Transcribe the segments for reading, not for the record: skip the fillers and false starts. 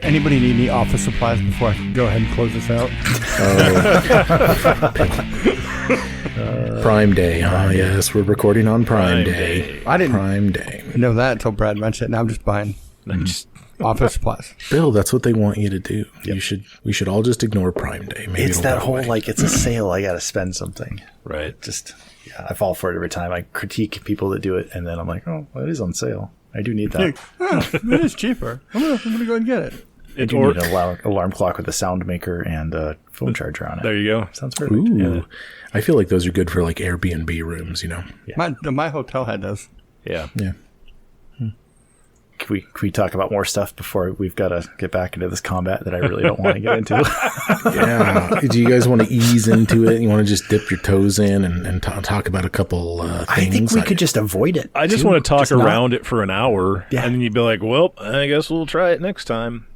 Anybody need any office supplies before I go ahead and close this out? Prime Day. Yes, we're recording on Prime Day. I didn't Prime Day. know that until Brad mentioned it. Now I'm just buying just office supplies. Bill, that's what they want you to do. Yep. We should all just ignore Prime Day. Maybe it's that whole, away. like, it's a sale. I got to spend something. Right. Just, yeah, I fall for it every time. I critique people that do it, and then I'm like, oh, well, it is on sale. I do need that. It is cheaper. I'm gonna go ahead and get it. I do need an alarm clock with a sound maker and a phone charger on it. There you go. Sounds perfect. Ooh. Yeah. I feel like those are good for like Airbnb rooms, you know? Yeah. My hotel had those. Yeah. Yeah. Can we talk about more stuff before we've got to get back into this combat that I really don't want to get into? Yeah. Do you guys want to ease into it? You want to just dip your toes in and talk about a couple things? I think we could just avoid it. I just want to talk around it for an hour, and then you'd be like, well, I guess we'll try it next time.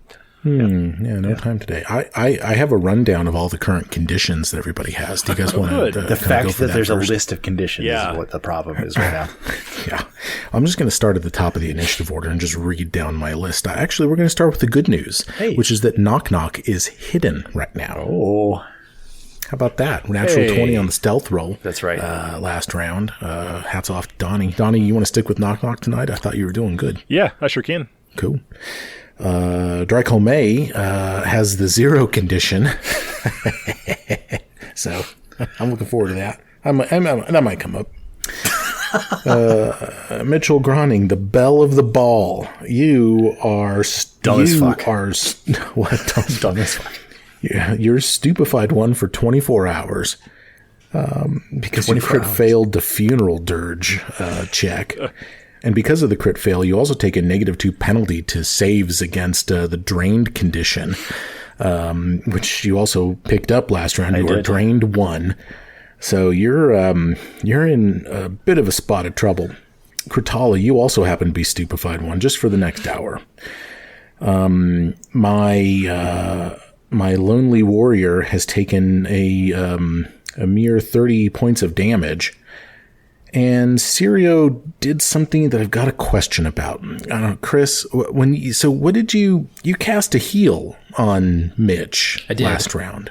No time today. I have a rundown of all the current conditions that everybody has. Do you guys want to the fact that there's first? a list of conditions is what the problem is right now. Yeah. I'm just going to start at the top of the initiative order and just read down my list. Actually, we're going to start with the good news, which is that Knock Knock is hidden right now. Oh. How about that? Natural 20 on the stealth roll. That's right. Last round. Hats off to Donnie. Donnie, you want to stick with Knock Knock tonight? I thought you were doing good. Yeah, I sure can. Cool. Draco May has the 0 condition. So I'm looking forward to that. That might come up. Mitchell Groning, the belle of the ball. You are dumb as fuck. What? Dumb as fuck. Yeah, you're stupefied one for 24 hours. Because you crit failed the funeral dirge check. And because of the crit fail, you also take a -2 penalty to saves against the drained condition, which you also picked up last round. You are drained 1. So you're in a bit of a spot of trouble. Kritala, you also happen to be stupefied 1 just for the next hour. My lonely warrior has taken a mere 30 points of damage. And Sirio did something that I've got a question about. I don't know, Chris, what did you cast a heal on Mitch last round?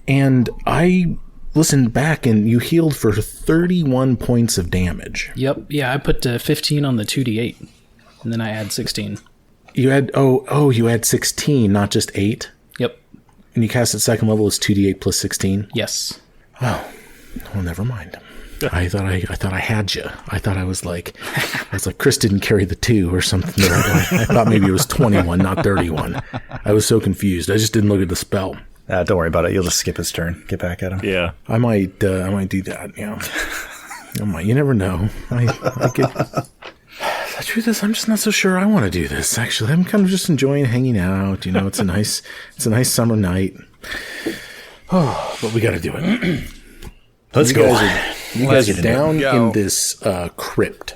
And I listened back and you healed for 31 points of damage. Yep. Yeah, I put 15 on the 2d8 and then I add 16. You had, you had 16, not just 8? Yep. And you cast at second level as 2d8 plus 16? Yes. Oh, well, never mind. I thought I had you. I thought I was like Chris didn't carry the 2 or something. I thought maybe it was 21, not 31. I was so confused. I just didn't look at the spell. Don't worry about it. You'll just skip his turn. Get back at him. Yeah, I might do that. You know, you never know. The truth is, I'm just not so sure I want to do this. Actually, I'm kind of just enjoying hanging out. You know, it's a nice summer night. Oh, but we got to do it. Let's go. You guys are down in this crypt.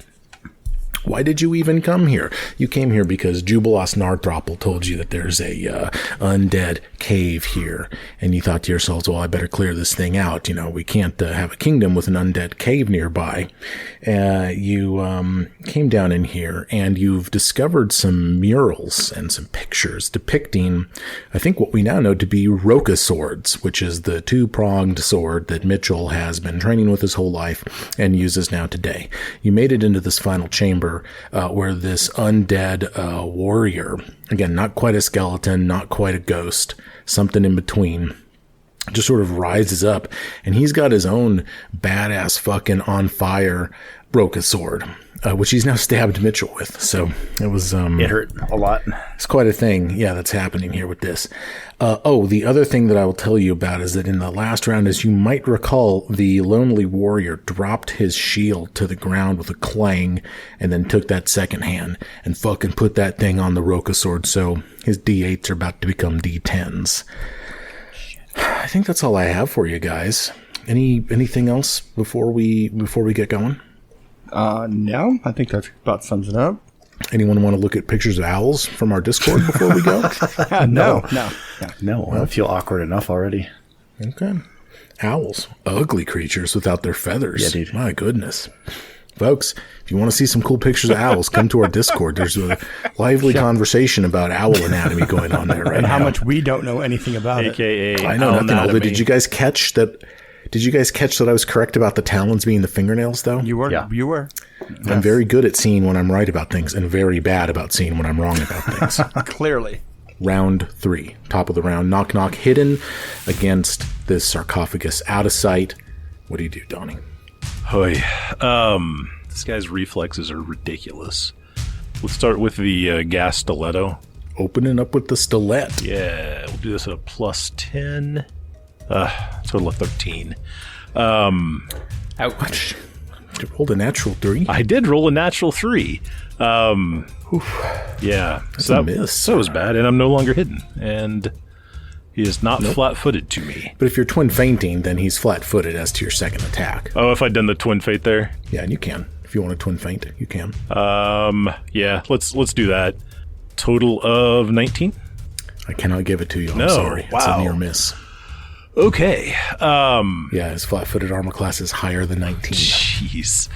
Why did you even come here? You came here because Jubilos Narthropple told you that there's a undead cave here, and you thought to yourselves, well, I better clear this thing out. You know, we can't have a kingdom with an undead cave nearby. You came down in here, and you've discovered some murals and some pictures depicting, I think, what we now know to be Roka swords, which is the 2-pronged sword that Mitchell has been training with his whole life and uses now today. You made it into this final chamber where this undead warrior, again, not quite a skeleton, not quite a ghost, something in between, just sort of rises up, and he's got his own badass fucking on fire Roka sword, which he's now stabbed Mitchell with. So it was it hurt a lot. It's quite a thing, that's happening here with this. The other thing that I will tell you about is that in the last round, as you might recall, the lonely warrior dropped his shield to the ground with a clang, and then took that second hand and fucking put that thing on the Roka sword. So his D8s are about to become D10s. I think that's all I have for you guys. Anything else before we get going? No, I think that about sums it up. Anyone want to look at pictures of owls from our Discord before we go? No. I feel awkward enough already. Okay. Owls. Ugly creatures without their feathers. Yeah, dude. My goodness. Folks, if you want to see some cool pictures of owls, come to our Discord. There's a lively conversation about owl anatomy going on there right and now. how much we don't know anything about AKA it. I know nothing. anatomy. Although, did you guys catch that? Did you guys catch that I was correct about the talons being the fingernails, though? You were. Yeah. You were. I'm very good at seeing when I'm right about things and very bad about seeing when I'm wrong about things. Clearly. Round 3, top of the round. Knock, knock, hidden against this sarcophagus, out of sight. What do you do, Donnie? Hoy. This guy's reflexes are ridiculous. Let's start with the gas stiletto. Opening up with the stiletto. Yeah, we'll do this at a plus 10. Total of 13. Ouch. You rolled a natural 3. I did roll a natural 3. Yeah. That's a miss. That was bad, and I'm no longer hidden. And he is not flat-footed to me. But if you're twin fainting, then he's flat-footed as to your second attack. Oh, if I'd done the twin fate there? Yeah, and you can. If you want to twin feint, you can. Yeah, let's do that. Total of 19? I cannot give it to you. I'm No, sorry. It's wow. a near miss. Okay. Yeah, his flat-footed armor class is higher than 19. Jeez.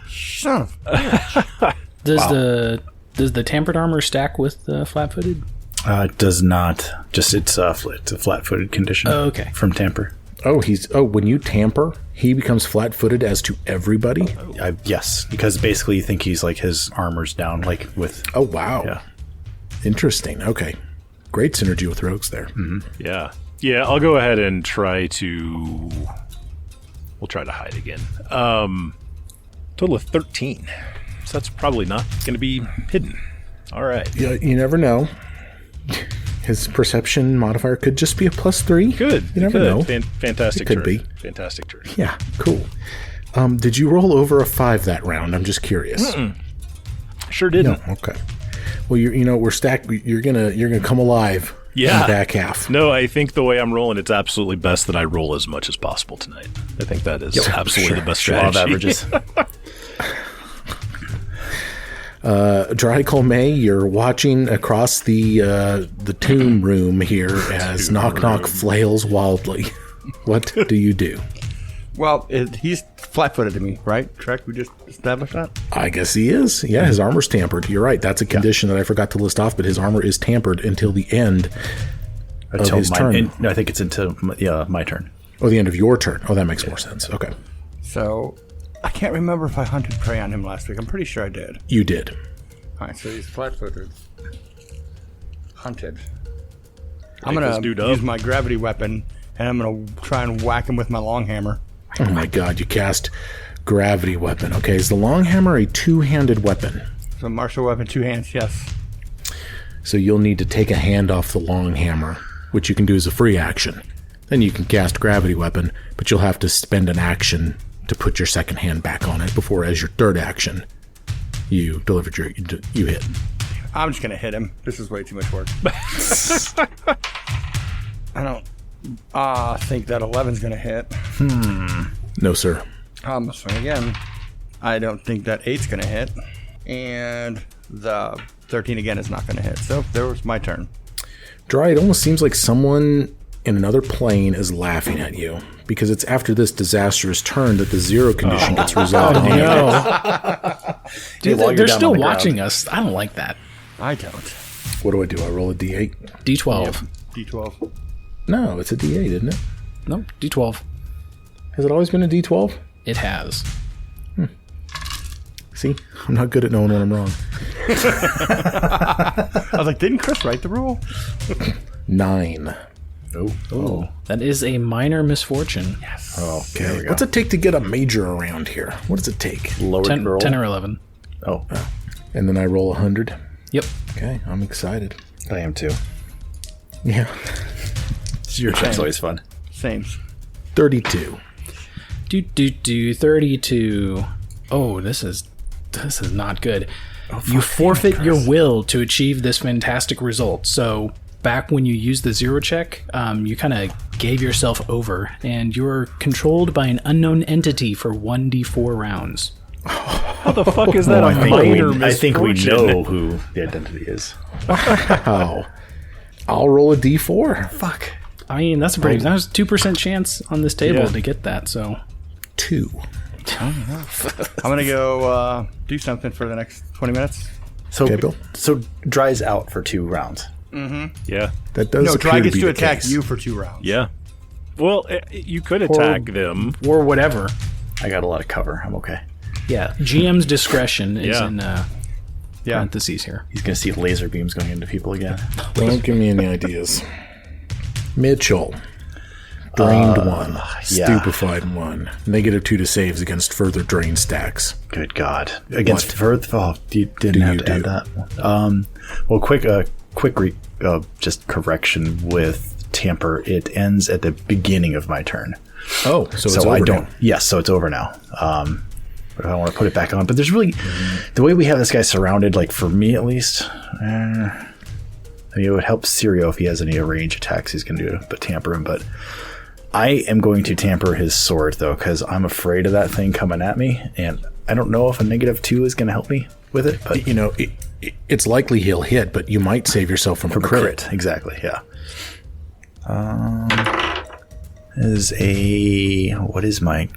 Son of a Does the tampered armor stack with flat-footed? It does not. Just it's a flat-footed condition. Oh, okay. From tamper. When you tamper, he becomes flat-footed as to everybody? Yes, because basically you think he's like his armor's down, like with. Oh, wow. Yeah. Interesting. Okay. Great synergy with rogues there. Mm-hmm. Yeah. Yeah, I'll go ahead and try to... We'll try to hide again. Total of 13. So that's probably not going to be hidden. All right. Yeah, you never know. His perception modifier could just be a +3. Good. You never know. Fantastic It could turn. be. Fantastic turn. Yeah, cool. Did you roll over a 5 that round? I'm just curious. Sure didn't. No, okay. Well, we're stacked. You're gonna come alive. Yeah. In the back half. No, I think the way I'm rolling, it's absolutely best that I roll as much as possible tonight. I think that is absolutely the best Law of strategy. averages. Dry Colmay, you're watching across the tomb room here as Knock Knock flails wildly. What do you do? Well, he's flat-footed to me, right? Correct? We just established that? I guess he is. Yeah, his armor's tampered. You're right. That's a condition that I forgot to list off, but his armor is tampered until the end of his turn. No, I think it's until my turn. Oh, the end of your turn. Oh, that makes more sense. Okay. So, I can't remember if I hunted prey on him last week. I'm pretty sure I did. You did. All right, so he's flat-footed. Hunted. I'm this going dude to up. use my gravity weapon, and I'm going to try and whack him with my long hammer. Oh my god, you cast gravity weapon. Okay, is the long hammer a two-handed weapon? So martial weapon, 2 hands, yes. So you'll need to take a hand off the long hammer, which you can do as a free action. Then you can cast gravity weapon, but you'll have to spend an action to put your second hand back on it before, as your third action, you delivered you hit. I'm just going to hit him. This is way too much work. I don't think that 11's going to hit. No, sir. I'm going to swing again. I don't think that 8's going to hit. And the 13 again is not going to hit. So there was my turn. Dry, it almost seems like someone in another plane is laughing at you, because it's after this disastrous turn that the 0 condition gets resolved. Dude, while you're they're down still on the ground. watching us. I don't like that. I don't. What do? I roll a D8? D12. D12. No, it's a D8, isn't it? Nope, D12. Has it always been a D12? It has. See, I'm not good at knowing when I'm wrong. I was like, didn't Chris write the rule? 9. Oh. That is a minor misfortune. Yes. Oh, there we Okay. go. What's it take to get a major around here? What does it take? Lower 10 roll? or 11. Oh, And then I roll 100. Yep. Okay, I'm excited. I am too. Yeah. Your check's always fun. Same. 32. 32. Oh, this is not good. You forfeit your will to achieve this fantastic result. So back when you used the 0 check, you kind of gave yourself over, and you're controlled by an unknown entity for 1d4 rounds. How the fuck is that a minor misfortune? I think we know who the identity is. Wow. I'll roll a D4. Fuck. I mean, that was a 2% chance on this table Yeah. to get that, so... 2. I'm gonna go do something for the next 20 minutes. So, Okay, Bill. so Dry's out for 2 rounds. Yeah. That does No, appear Dry to gets be to the attack case. you for 2 rounds. Yeah. Well, you could attack them. Or whatever. I got a lot of cover. I'm okay. Yeah. GM's discretion is Yeah. in parentheses here. He's going to see laser beams going into people again. Don't give me any ideas. Mitchell. Drained 1. yeah. Stupefied 1. -2 to saves against further drain stacks. Good God. Against What? Firth? Oh, you didn't Do have you to add do? that. Well, quick just correction with Tamper. It ends at the beginning of my turn. Oh, so it's So over I don't. now. Yes, so it's over now. But if I want to put it back on, but there's really the way we have this guy surrounded. Like for me, at least, I mean, it would help Sirio if he has any range attacks he's going to do, but tamper him. But I am going to tamper his sword though, because I'm afraid of that thing coming at me, and I don't know if a -2 is going to help me with it. But You know, it's likely he'll hit, but you might save yourself from a crit. exactly, yeah. What is my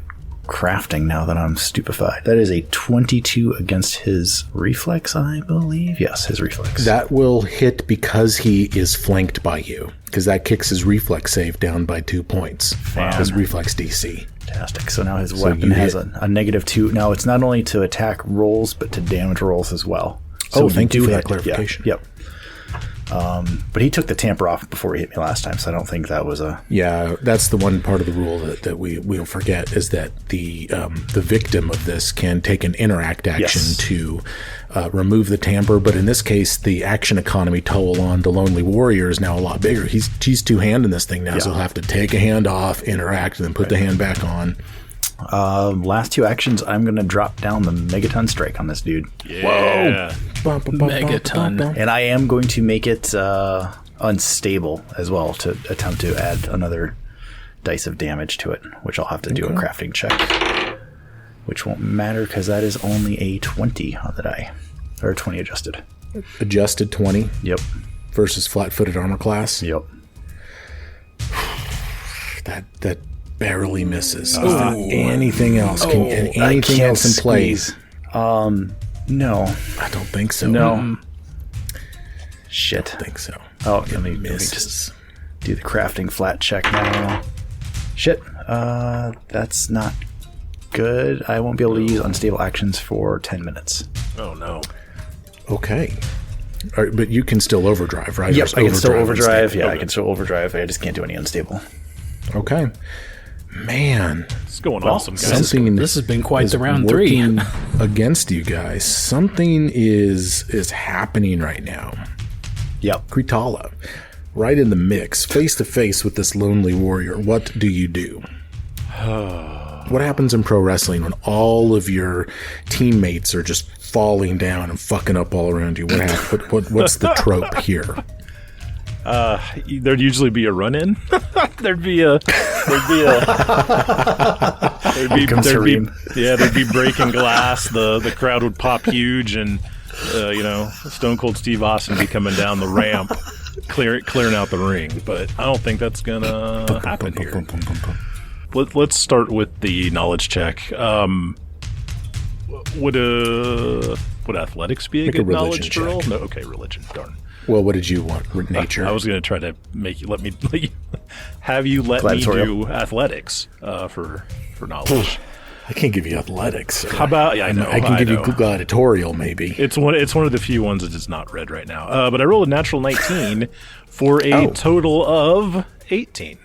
crafting now that I'm stupefied? That is a 22 against his reflex, I believe. Yes, his reflex. That will hit because he is flanked by you, because that kicks his reflex save down by 2 points. His reflex DC. Fantastic. So now his weapon you has hit. a -2. Now it's not only to attack rolls, but to damage rolls as well. So thank you for that hit. clarification. Yeah, yep. But he took the tamper off before he hit me last time, so I don't think that was a... Yeah, that's the one part of the rule that we'll forget, is that the victim of this can take an interact action Yes. to remove the tamper, but in this case, the action economy toll on the Lonely Warrior is now a lot bigger. He's 2-handing this thing now, so he'll have to take a hand off, interact, and then put the hand back on. Last 2 actions, I'm going to drop down the Megaton Strike on this dude. Yeah. Megaton. And I am going to make it unstable as well to attempt to add another dice of damage to it, which I'll have to do a crafting check, which won't matter because that is only a 20 on the die, or 20 adjusted. Adjusted 20 Yep. versus flat-footed armor class. Yep. That barely misses. Is there anything else? Anything else in play? No. I don't think so. No. Shit. I think so. Oh, let me Misses. just do the crafting flat check now. Shit. That's not good. I won't be able to use unstable actions for 10 minutes. Oh, no. Okay. All right, but you can still overdrive, right? Yep, There's I can still overdrive. unstable. Yeah, I can still overdrive. I just can't do any unstable. Okay. Man, It's going awesome, guys. something This has been quite is the round 3. working against you guys. Something is happening right now. Yep. Kritala, right in the mix, face to face with this Lonely Warrior. What do you do? What happens in pro wrestling when all of your teammates are just falling down and fucking up all around you? What's the trope here? There'd usually be a run-in. there'd be breaking glass. The crowd would pop huge, and Stone Cold Steve Austin be coming down the ramp, clearing out the ring. But I don't think that's gonna happen here. Let's start with the knowledge check. Would athletics be a Make a good religion knowledge check. roll? No, okay, religion. Darn. Well, what did you want? Nature. I was going to try to let you let me do athletics for knowledge. I can't give you athletics. How about I know I can give know. you gladiatorial, maybe. It's one of the few ones that is not red right now. But I rolled a natural 19 for a total of 18.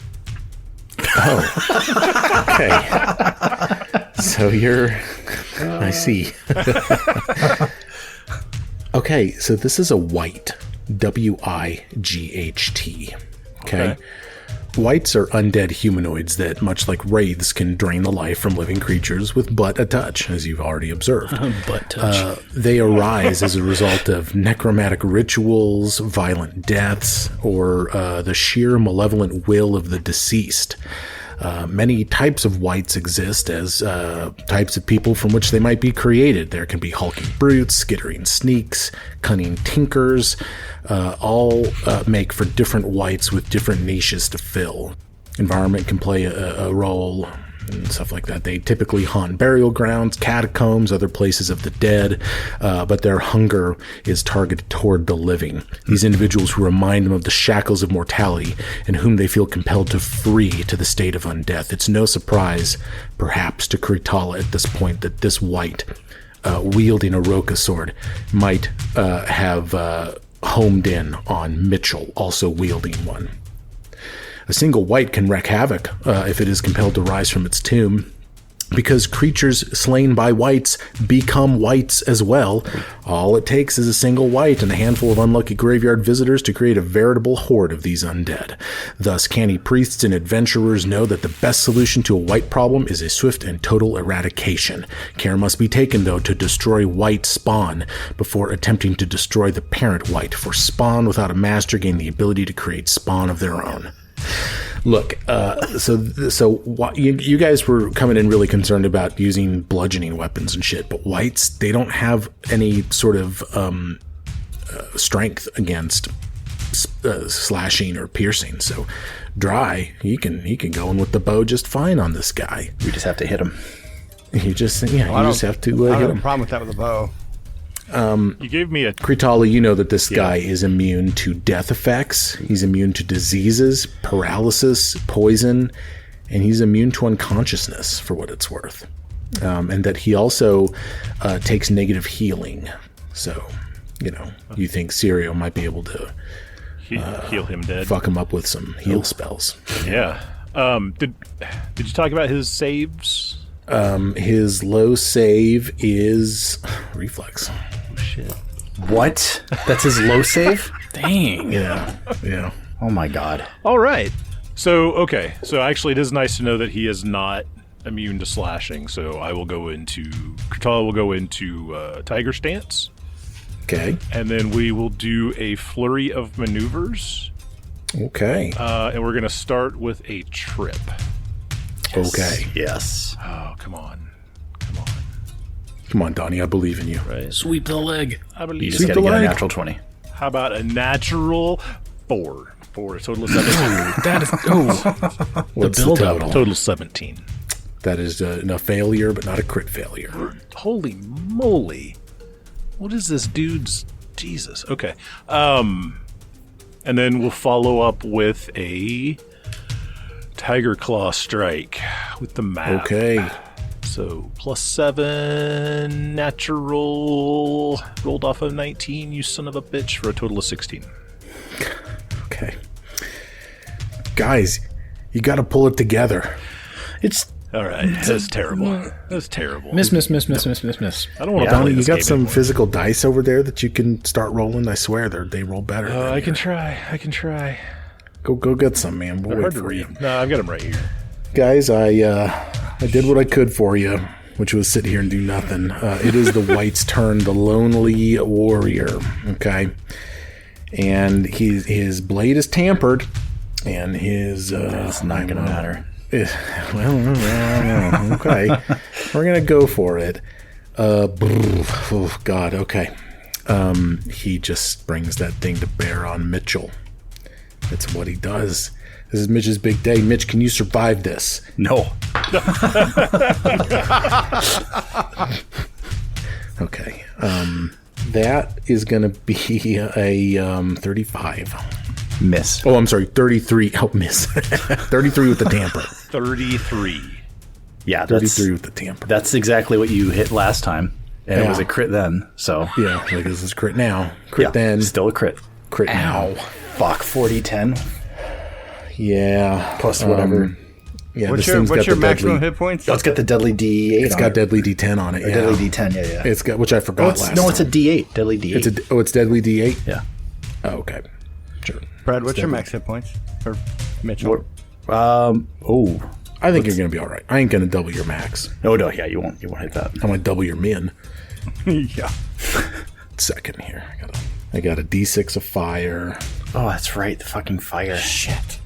Okay. So you're... I see. Okay, so this is a wight. W-I-G-H-T. Okay. Wights are undead humanoids that, much like wraiths, can drain the life from living creatures with but a touch, as you've already observed. Butt touch. They arise as a result of necromantic rituals, violent deaths, or the sheer malevolent will of the deceased. Many types of wights exist as types of people from which they might be created. There can be hulking brutes, skittering sneaks, cunning tinkers, all make for different wights with different niches to fill. Environment can play a role. and stuff like that. They typically haunt burial grounds, catacombs, other places of the dead, but their hunger is targeted toward the living. These individuals who remind them of the shackles of mortality and whom they feel compelled to free to the state of undeath. It's no surprise, perhaps, to Kritala at this point that this wight, wielding a Roka sword, might have homed in on Mitchell, also wielding one. A single wight can wreak havoc if it is compelled to rise from its tomb, because creatures slain by wights become wights as well. All it takes is a single wight and a handful of unlucky graveyard visitors to create a veritable horde of these undead. Thus, canny priests and adventurers know that the best solution to a wight problem is a swift and total eradication. Care must be taken, though, to destroy wight spawn before attempting to destroy the parent wight, for spawn without a master gain the ability to create spawn of their own. Look, you guys were coming in really concerned about using bludgeoning weapons and shit, but wights, they don't have any sort of strength against slashing or piercing. So Dry, he can go in with the bow just fine on this guy. We just have to hit him. You just have to hit him. I don't have a problem with that with a bow. You gave me a... Kritala, you know that this guy is immune to death effects. He's immune to diseases, paralysis, poison, and he's immune to unconsciousness, for what it's worth. And that he also takes negative healing. So, you think Sirio might be able to heal him dead. Fuck him up with some heal spells. Yeah. Did you talk about his saves? His low save is reflex. Shit. What? That's his low save? Dang. Yeah. Oh my god. All right. So actually it is nice to know that he is not immune to slashing. So Kritala will go into Tiger Stance. Okay. And then we will do a flurry of maneuvers. Okay. And we're going to start with a trip. Okay. Yes. Oh, come on. Come on, Donnie. I believe in you. Right. Sweep the leg. I believe You you. just gotta get a natural 20. How about a natural 4? 4, a total of 17. That is... Oh. What's the build-up. total? Total 17. That is a failure, but not a crit failure. Holy moly. What is this dude's... Jesus. Okay. And then we'll follow up with a Tiger Claw Strike with the map. Okay. So +7 natural, rolled off of 19, you son of a bitch, for a total of 16. Okay. Guys, you got to pull it together. It's All right, that's terrible. That's terrible. Miss. I don't want to Donnie, play you this got game some anymore. physical dice over there that you can start rolling. I swear they roll better. than I can yours. try. Go get some, man. We'll They're wait hard to for you. read. No, I've got them right here. Guys, I did what I could for you, which was sit here and do nothing. It is the White's turn, the lonely warrior. Okay, and his blade is tampered, and his it's not gonna matter. Well, okay, we're gonna go for it. Oh God, okay. He just brings that thing to bear on Mitchell. That's what he does. This is Mitch's big day. Mitch, can you survive this? No. Okay. That is going to be a 35. Miss. Oh, I'm sorry. 33. Oh, miss. 33 with the tamper. 33. Yeah, that's 33 with the tamper. that's exactly what you hit last time. And it was Yeah. a crit then, so Yeah, like this is crit now. Crit yeah, then. still a crit. Crit now. Fuck 40-10 Yeah. plus whatever. Yeah, What's this thing's your got the maximum deadly, hit points? Oh, it's got the deadly D8. It's got deadly D10 on it. or Yeah. deadly D10. Yeah. It's got, which I forgot last No, it's a time. D8. Deadly D8. It's deadly D8? Yeah. Oh, okay. Sure. Brad, what's your deadly. max hit points? Or Mitchell? Oh. I think you're going to be all right. I ain't going to double your max. No, yeah, you won't hit that. I'm going to double your min. Yeah. Second here. I got a D6 of fire. Oh, that's right. The fucking fire. Shit.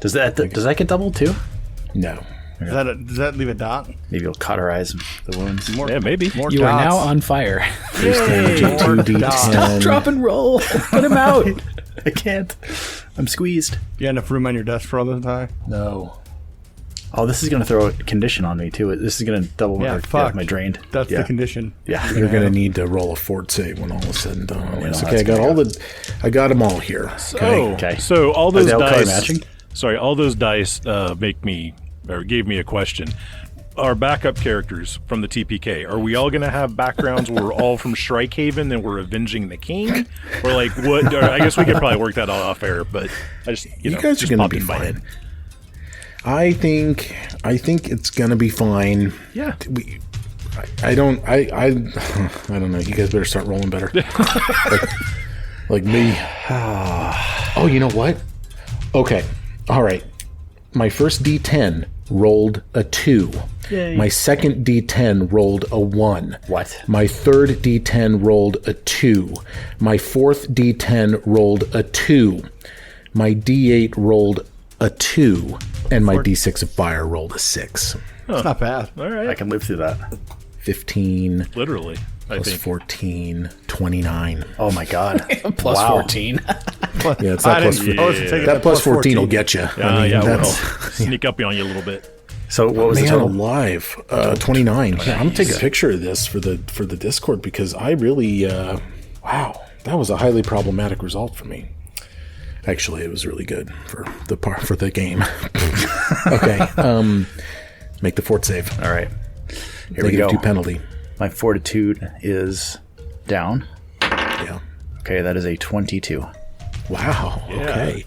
Does that get doubled too? No. Does that leave a dot? Maybe it'll cauterize the wounds. Yeah, maybe. More You are dots. now on fire. Two D10. Drop and roll. Put him out. I can't. I'm squeezed. You got enough room on your desk for all this time? No. Oh, this is going to throw a condition on me, too. This is going to double my drained. That's the condition. Yeah. You're going to need to roll a fort save when all is said and done. It's okay, I got them all here. Okay. So all those dice. Matching? Sorry, all those dice gave me a question. Our backup characters from the TPK, are we all going to have backgrounds where we're all from Shrikehaven and we're avenging the king? Or like what? Or I guess we could probably work that all off air, but I just, you guys just are going to popped be in my fine. head. I think it's going to be fine. Yeah. I don't know. You guys better start rolling better. like me. Oh, you know what? Okay. All right. My first D10 rolled a 2. Yay. My second D10 rolled a 1. What? My third D10 rolled a 2. My fourth D10 rolled a 2. My D8 rolled a 2. And my D6 of fire rolled a 6. It's not bad. All right. I can live through that. 15 Literally. plus 14, 29. Oh, my God. Plus 14. Yeah, it's that plus, that plus 14 will get you. Well, sneak up on you a little bit. So what was the Man total? alive, 29. Yeah, I'm gonna take a picture of this for the Discord because I really, wow, that was a highly problematic result for me. Actually, it was really good for the game. Okay, make the fort save. All right. Here we go. -2 penalty. My fortitude is down. Yeah. Okay, that is a 22. Wow. Okay.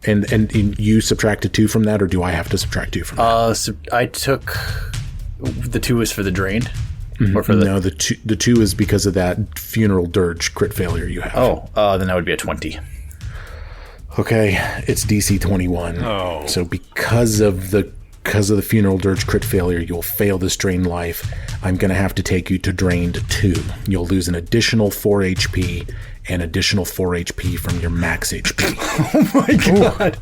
And you subtracted 2 from that, or do I have to subtract 2 from that? So I took the 2 is for the drained, or for No, the two is because of that funeral dirge crit failure you have. Oh, then that would be a 20. Okay, it's DC 21. Oh. So because of the funeral dirge crit failure, you'll fail this drained life. I'm going to have to take you to drained 2. You'll lose an additional 4 HP and additional 4 HP from your max HP. Oh my God.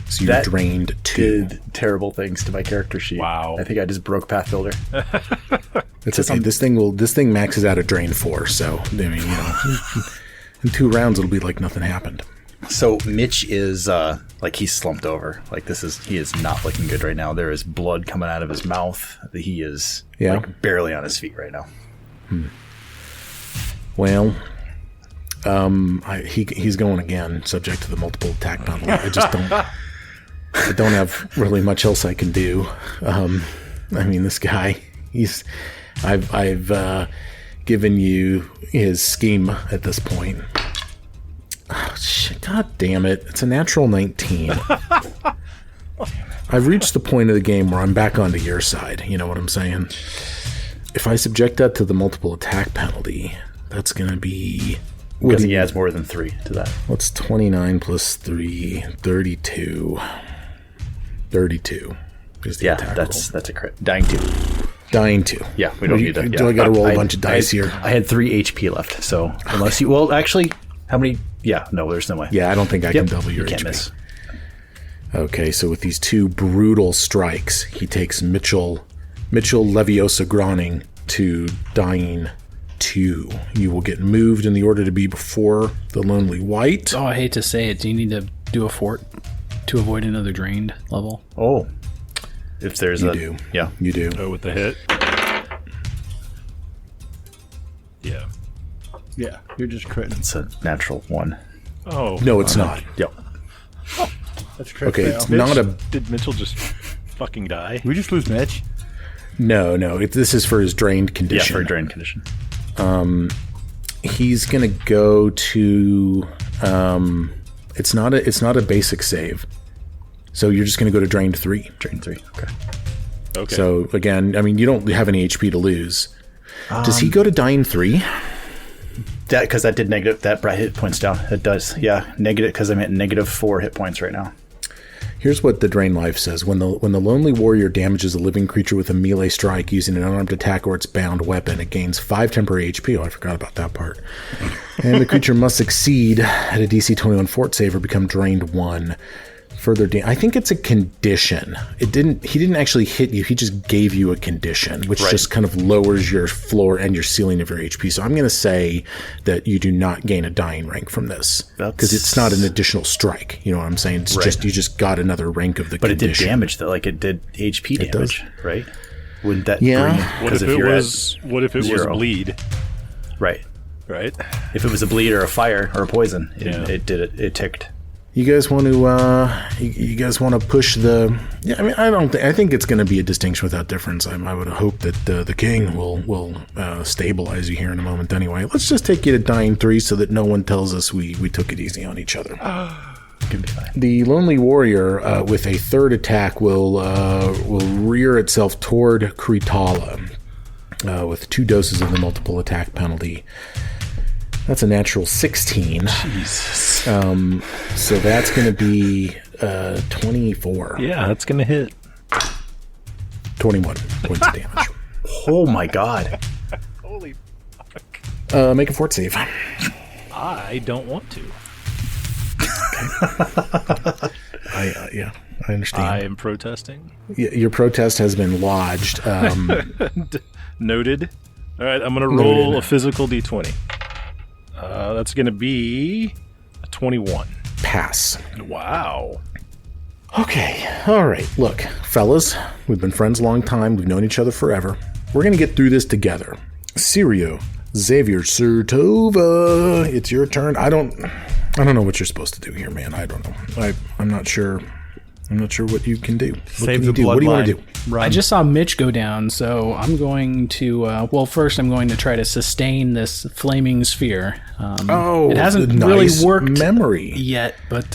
So you're drained 2. Did terrible things to my character sheet. Wow. I think I just broke Path Builder. It's okay. This thing maxes out at drain 4, so I mean, in 2 rounds it'll be like nothing happened. So Mitch is like he's slumped over. Like he is not looking good right now. There is blood coming out of his mouth. He is like barely on his feet right now. Well, he's going again, subject to the multiple attack penalty. I don't have really much else I can do. I mean, this guy, I've given you his scheme at this point. Oh, shit, God damn it. It's a natural 19. I've reached the point of the game where I'm back onto your side. You know what I'm saying? If I subject that to the multiple attack penalty, that's going to be... Because he adds more than 3 to that. What's 29 plus 3? 32. 32. Yeah, that's a crit. Dying 2. Dying 2. Yeah, we don't need that. Do I got to roll a bunch of dice here? I had 3 HP left, so unless you... Well, actually, how many... Yeah, no, there's no way. Yeah, I don't think I can double your you can't HP. Miss. Okay, so with these 2 brutal strikes, he takes Mitchell Leviosa Groning to dying 2. You will get moved in the order to be before the Lonely White. Oh, I hate to say it. Do you need to do a fort to avoid another drained level? Oh. If there's You do. Yeah. You do. Oh, with the hit? Yeah. Yeah, you're just critting. It's a natural 1. Oh. No, it's not. Yep. That's crit Okay, fail. it's not a... Did Mitchell just fucking die? We just lose Mitch. No. This is for his drained condition. Yeah, for a drain condition. He's gonna go to... It's not a basic save. So you're just gonna go to drained 3. Drain 3. Okay. Okay. So, again, I mean, you don't have any HP to lose. Does he go to dying 3? That because that did negative that brought hit points down. It does, yeah, negative because I'm at -4 hit points right now. Here's what the Drain Life says: when the Lonely Warrior damages a living creature with a melee strike using an unarmed attack or its bound weapon, it gains 5 temporary HP. Oh, I forgot about that part. And the creature must succeed at a DC 21 fort save or become drained 1. Further down. I think it's a condition. He didn't actually hit you. He just gave you a condition, which just kind of lowers your floor and your ceiling of your HP. So I'm going to say that you do not gain a dying rank from this because it's not an additional strike. You know what I'm saying? It's just, you just got another rank of the condition. But it did damage though. Like it did HP damage, right? Wouldn't that bring what if it was bleed? Right. If it was a bleed or a fire or a poison, it ticked. You guys want to? You guys want to push the? Yeah, I mean, I think it's going to be a distinction without difference. I would hope that the king will stabilize you here in a moment. Anyway, let's just take you to dying 3 so that no one tells us we took it easy on each other. Can be fine. The lonely warrior with a third attack will rear itself toward Kritala with 2 doses of the multiple attack penalty. That's a natural 16. Jesus. So that's going to be 24. Yeah, that's going to hit. 21 points of damage. Oh my god. Holy fuck. Make a fort save. I don't want to. I understand. I am protesting. Your protest has been lodged. Noted. All right, I'm going to roll a physical d20. That's going to be a 21. Pass. Wow. Okay. All right. Look, fellas, we've been friends a long time. We've known each other forever. We're going to get through this together. Sirio, Xavier, Surtova, it's your turn. I don't know what you're supposed to do here, man. I don't know. I'm not sure. I'm not sure what you can do. Save the bloodline. What do you want to do? I just saw Mitch go down, so I'm going to... first I'm going to try to sustain this flaming sphere. It hasn't really worked memory yet, but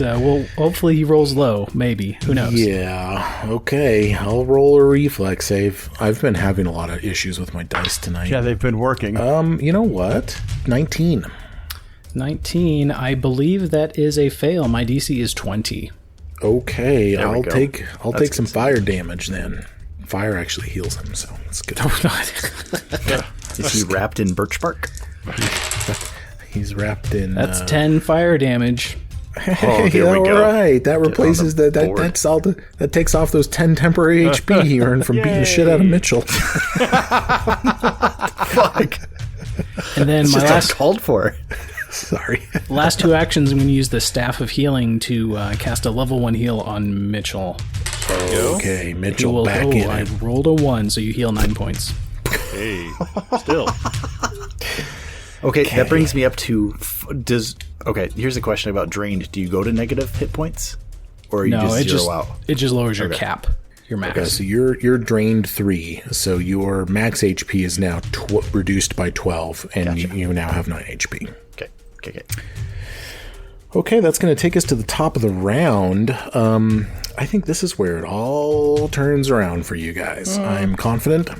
hopefully he rolls low, maybe. Who knows? Yeah, okay. I'll roll a reflex save. I've been having a lot of issues with my dice tonight. Yeah, they've been working. You know what? 19. 19, I believe that is a fail. My DC is 20. Okay, I'll take some fire damage then. Fire actually heals him, so it's good. Is he wrapped in birch bark? He's wrapped in. That's 10 fire damage. Hey, here we go. All right, that replaces that's all. That takes off those 10 temporary HP he earned from beating the shit out of Mitchell. Fuck. And then my last called for. Sorry. Last 2 actions, I'm going to use the Staff of Healing to cast a level 1 heal on Mitchell. Okay, Mitchell back in. I rolled a 1, so you heal 9 points. Hey, still. Okay, that brings me up to... Okay, here's a question about drained. Do you go to negative hit points? Or you just zero out? It just lowers your cap. Your max. Okay, so you're drained 3, so your max HP is now reduced by 12, and you now have 9 HP. Okay. Okay, that's going to take us to the top of the round. I think this is where it all turns around for you guys. I'm confident.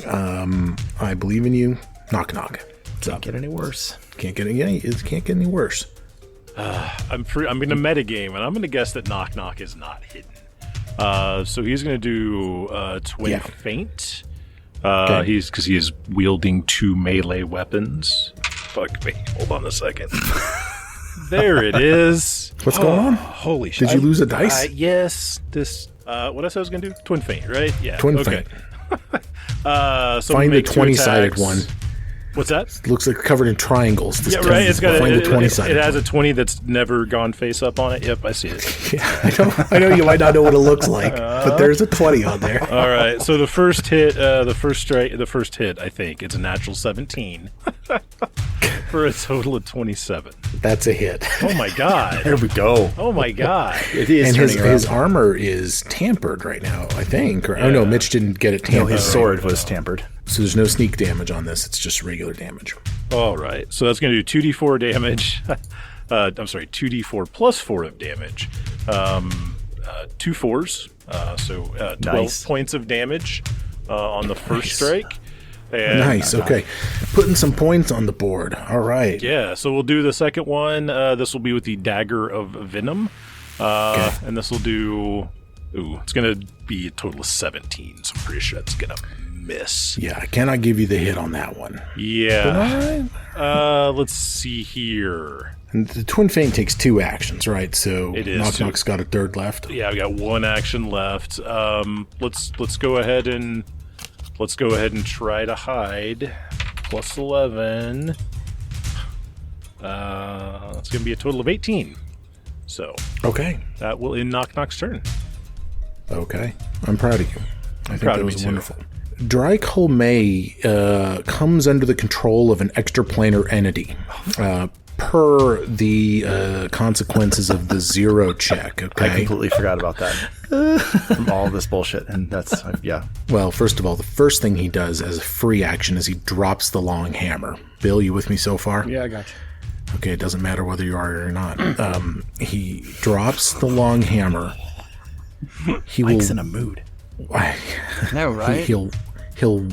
I believe in you. Knock knock. Can't get any worse. Can't get any worse. I'm going to metagame, and I'm going to guess that knock knock is not hidden. So he's going to do twin feint. Because he is wielding 2 melee weapons. Fuck me. Hold on a second. There it is. What's going on? Holy shit. Did you lose a dice? Yes. This. What else I was going to do? Twin feint, right? Yeah. Twin feint. So find the 20-sided one. What's that? It looks like covered in triangles. Yeah, right. It's got find the 20-sided. It has a 20 that's never gone face up on it. Yep, I see it. Yeah, I know you might not know what it looks like, but there's a 20 on there. All right. So the first hit, the first hit, I think it's a natural 17 for a total of 27. That's a hit. Oh my god. There we go. Oh my god. It is. And his armor is tampered right now, I think. Oh no, Mitch didn't get it tampered. No, his sword was tampered. So there's no sneak damage on this. It's just regular damage. All right. So that's going to do 2d4 damage. I'm sorry, 2d4 plus 4 of damage. 2 4s. So 12 points of damage on the first strike. And nice. Okay. Putting some points on the board. All right. Yeah. So we'll do the second one. This will be with the Dagger of Venom. And this will do... Ooh, it's going to be a total of 17. So I'm pretty sure that's going to miss. Yeah, I cannot give you the hit on that one. Yeah. Let's see here. And the Twin Feint takes 2 actions, right? So It is Knock 2. Knock's got a third left. Yeah, I've got 1 action left. Let's go ahead and try to hide. Plus 11. It's gonna be a total of 18. So Okay. that will end Knock Knock's turn. Okay. I'm proud of you. I think proud that of me was too. wonderful. Dry Colmay comes under the control of an extraplanar entity. Per the consequences of the 0 check, I okay? completely forgot about that from all this bullshit, and that's yeah. Well, first of all, the first thing he does as a free action is he drops the long hammer. Bill, you with me so far? Yeah, I got you. Okay, it doesn't matter whether you are or not. He drops the long hammer. He Mike's will. in a mood. No, right? He'll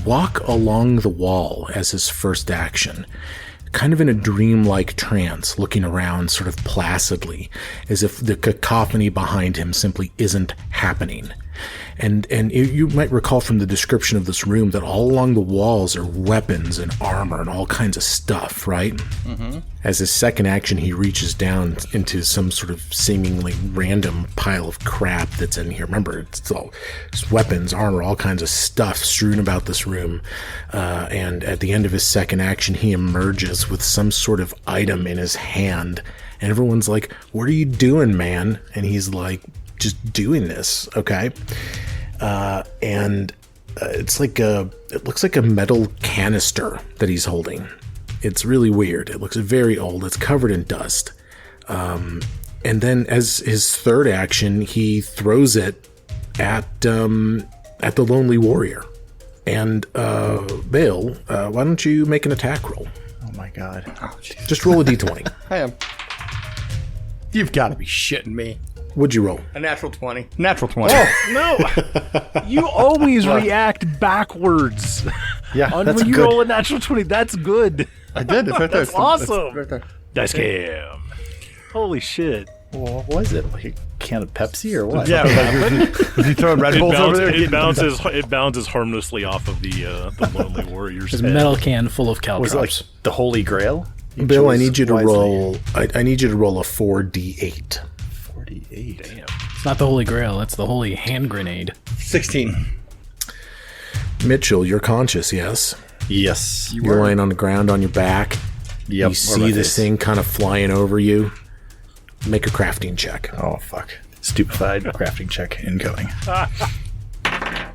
walk along the wall as his first action, kind of in a dreamlike trance, looking around sort of placidly, as if the cacophony behind him simply isn't happening. And you might recall from the description of this room that all along the walls are weapons and armor and all kinds of stuff, right? Mm-hmm. As his second action, he reaches down into some sort of seemingly random pile of crap that's in here. Remember, it's weapons, armor, all kinds of stuff strewn about this room. And at the end of his second action, he emerges with some sort of item in his hand. And everyone's like, "What are you doing, man?" And he's like, "Just doing this, okay?" It looks like a metal canister that he's holding. It's really weird. It looks very old. It's covered in dust. And then as his third action, he throws it at the Lonely Warrior. And Bill, why don't you make an attack roll? Oh my god. Just roll a d20. I am. You've got to be shitting me. What'd you roll? A natural 20. Natural 20. No, you always react backwards. Yeah, On that's when you good. roll a natural 20, that's good. I did. It's right there. That's awesome. It's right there. Dice cam. Holy shit. Well, what was it? Like a can of Pepsi or what? Yeah, was he throwing Red Bulls over there? It bounces harmlessly off of the Lonely Warrior's There's a head. metal can full of Was it like caltrops. the Holy Grail? You Bill, I chose need you to wisely. roll. I need you to roll a 4d8. 48. Damn. It's not the Holy Grail, it's the Holy Hand Grenade. 16. Mitchell, you're conscious, yes? Yes. You're laying on the ground on your back. Yep. You see this thing kind of flying over you. Make a crafting check. Oh, fuck. Stupefied crafting check incoming. That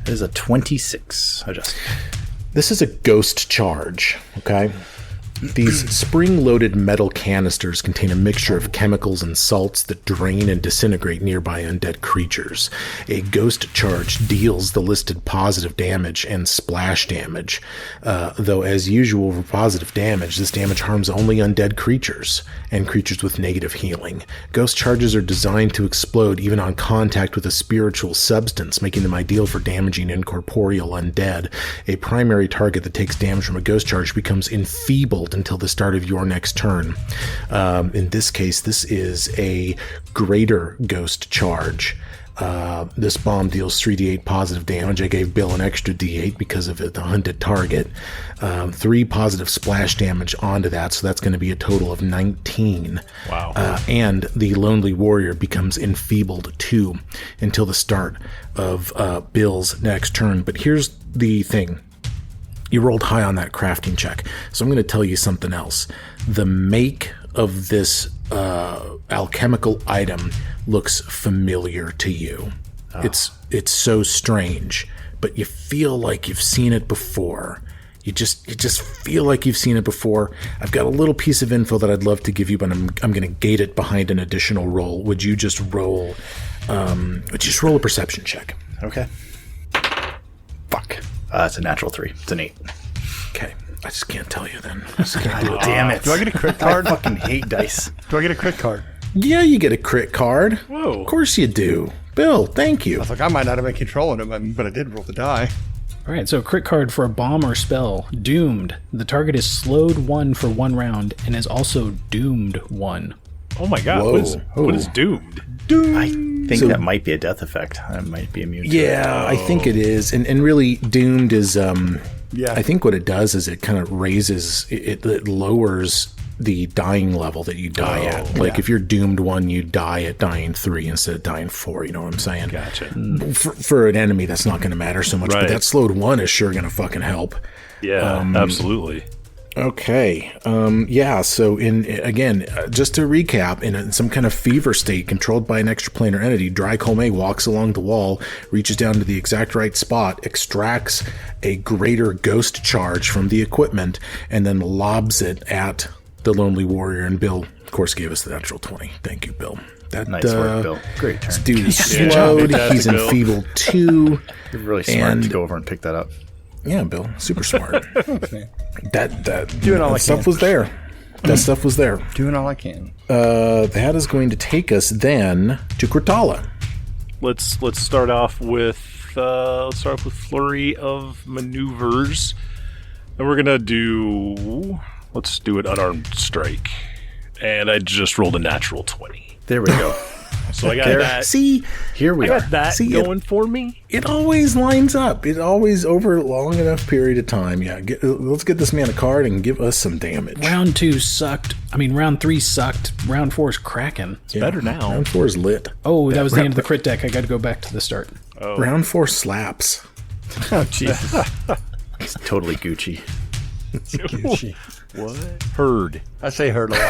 is a 26. Adjust. This is a ghost charge, okay? These spring-loaded metal canisters contain a mixture of chemicals and salts that drain and disintegrate nearby undead creatures. A ghost charge deals the listed positive damage and splash damage, though as usual for positive damage, this damage harms only undead creatures and creatures with negative healing. Ghost charges are designed to explode even on contact with a spiritual substance, making them ideal for damaging incorporeal undead. A primary target that takes damage from a ghost charge becomes enfeebled until the start of your next turn. In this case, this is a greater ghost charge. This bomb deals 3d8 positive damage. I gave Bill an extra d8 because of the hunted target. 3 positive splash damage onto that, so that's going to be a total of 19. Wow. And the Lonely Warrior becomes enfeebled too until the start of Bill's next turn. But here's the thing. You rolled high on that crafting check, so I'm going to tell you something else. The make of this alchemical item looks familiar to you. It's so strange, but you feel like you've seen it before. You just feel like you've seen it before. I've got a little piece of info that I'd love to give you, but I'm going to gate it behind an additional roll. Would you just roll? Would you just roll a perception check? Okay. Fuck. It's a natural 3. It's an 8. Okay, I just can't tell you then. God damn it. Do I get a crit card? I fucking hate dice. Do I get a crit card? Yeah, you get a crit card. Whoa. Of course you do. Bill, thank you. I was like, I might not have been controlling him, but I did roll the die. Alright, so crit card for a bomb or spell. Doomed. The target is slowed 1 for 1 round and is also doomed 1. Oh my god. Whoa. What is doomed? I think that might be a death effect. I might be immune to it. Yeah, I think it is. And really, doomed is, Yeah. I think what it does is it kind of raises, it lowers the dying level that you die at. Like if you're doomed 1, you die at dying 3 instead of dying 4. You know what I'm saying? Gotcha. For an enemy, that's not going to matter so much. Right. But that slowed 1 is sure going to fucking help. Yeah, absolutely. Okay. So just to recap, in some kind of fever state controlled by an extraplanar entity, Dry Colme walks along the wall, reaches down to the exact right spot, extracts a greater ghost charge from the equipment, and then lobs it at the Lonely Warrior. And Bill, of course, gave us the natural 20. Thank you, Bill. Nice work, Bill. Great turn. This dude is slowed. He's enfeebled 2. You're really smart to go over and pick that up. Yeah, Bill, super smart. that Doing all I stuff can. was there. That stuff was there. Doing all I can. That is going to take us then to Kurtala. Let's start off with flurry of maneuvers, and we're gonna let's do an unarmed strike, and I just rolled a natural 20. There we go. So I got that. See, Here we I are. got that going for me. it always lines up. It always over a long enough period of time. Yeah, let's get this man a card and give us some damage. Round 2 sucked. I mean, round 3 sucked. Round 4 is cracking. It's better now. Round 4 is lit. Oh, that was the end of the crit deck. I got to go back to the start. Round 4 slaps. Oh, Jesus. It's totally Gucci. Gucci. What? Heard. I say hurt a lot.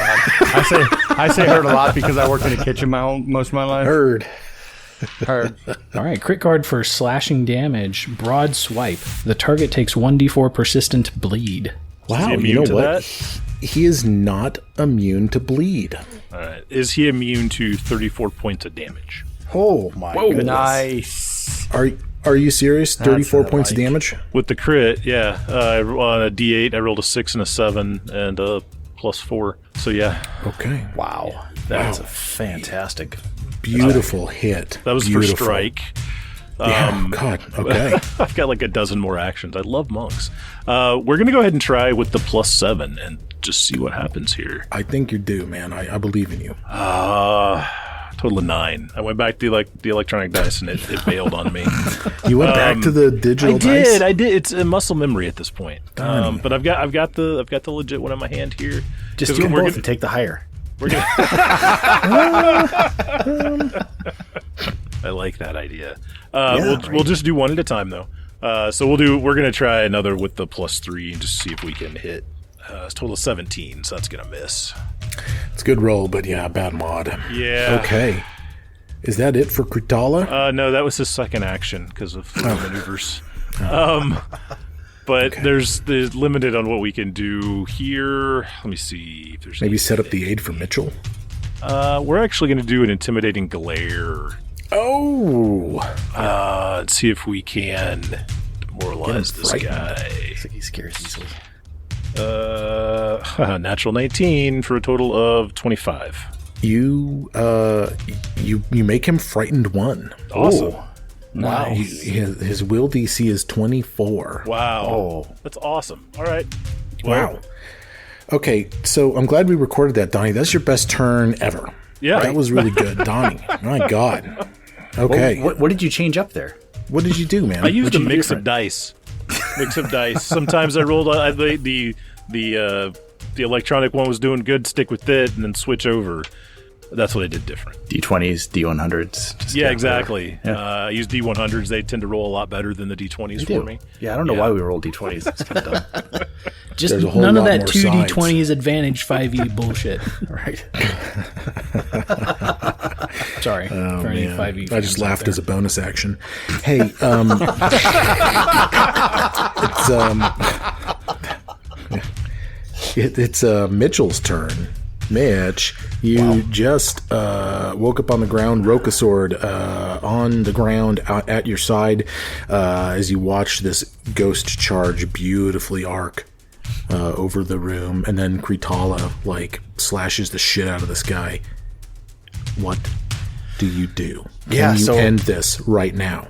I say hurt a lot because I worked in a kitchen most of my life. Heard. Heard. All right, crit card for slashing damage. Broad swipe. The target takes 1d4 persistent bleed. Wow, Is he you immune know to what? that? He is not immune to bleed. All right. Is he immune to 34 points of damage? Oh, my goodness. Nice. Are you serious? 34 points of damage? With the crit, yeah. On a D8, I rolled a 6 and a 7 and a +4. So yeah, Okay. Wow. That's a fantastic. Beautiful hit. that was Beautiful. for strike. Yeah, God. Okay. I've got like a dozen more actions. I love monks. We're gonna go ahead and try with the +7 and just see what happens here. I think you're due, man. I believe in you. Total of 9. I went back to the electronic dice and it bailed on me. You went back to the digital dice? I did. It's a muscle memory at this point. But I've got the legit one in my hand here. Just 'Cause do them we're both gonna- and take the higher. We're gonna I like that idea. We'll just do one at a time though. So we're gonna try another with the +3 and just see if we can hit. It's total of 17, so that's gonna miss. It's a good roll, but yeah, bad mod. Yeah. Okay. Is that it for Krutala? No, that was his second action because of maneuvers. But there's limited on what we can do here. Let me see if there's Maybe set up the aid for Mitchell? we're actually going to do an intimidating glare. Oh! Let's see if we can demoralize this guy. Looks like he scares easily. Natural 19 for a total of 25. You make him frightened 1. Awesome. Wow. His will DC is 24. Wow. Oh. That's awesome. All right. Wow. Okay, so I'm glad we recorded that, Donnie. That's your best turn ever. Yeah. That was really good, Donnie. My God. Okay. What did you change up there? What did you do, man? I used a you do mix different? of dice. Sometimes I rolled the electronic one was doing good, stick with it, and then switch over. That's what I did different. D20s, D100s. Just Yeah, get exactly. Yeah. I use D100s. They tend to roll a lot better than the D20s for me. Yeah, I don't know why we roll D20s. It's kind of dumb. Just There's a whole none of lot that more 2d20s advantage 5e bullshit. Right. Sorry for any 5e. I just fans out laughed there. as a bonus action. Hey, it's Mitchell's turn. Mitch, you just woke up on the ground, Rokasword on the ground out at your side as you watch this ghost charge beautifully arc over the room, and then Kritala slashes the shit out of this guy. What do you do? Yeah, Can you so- end this right now?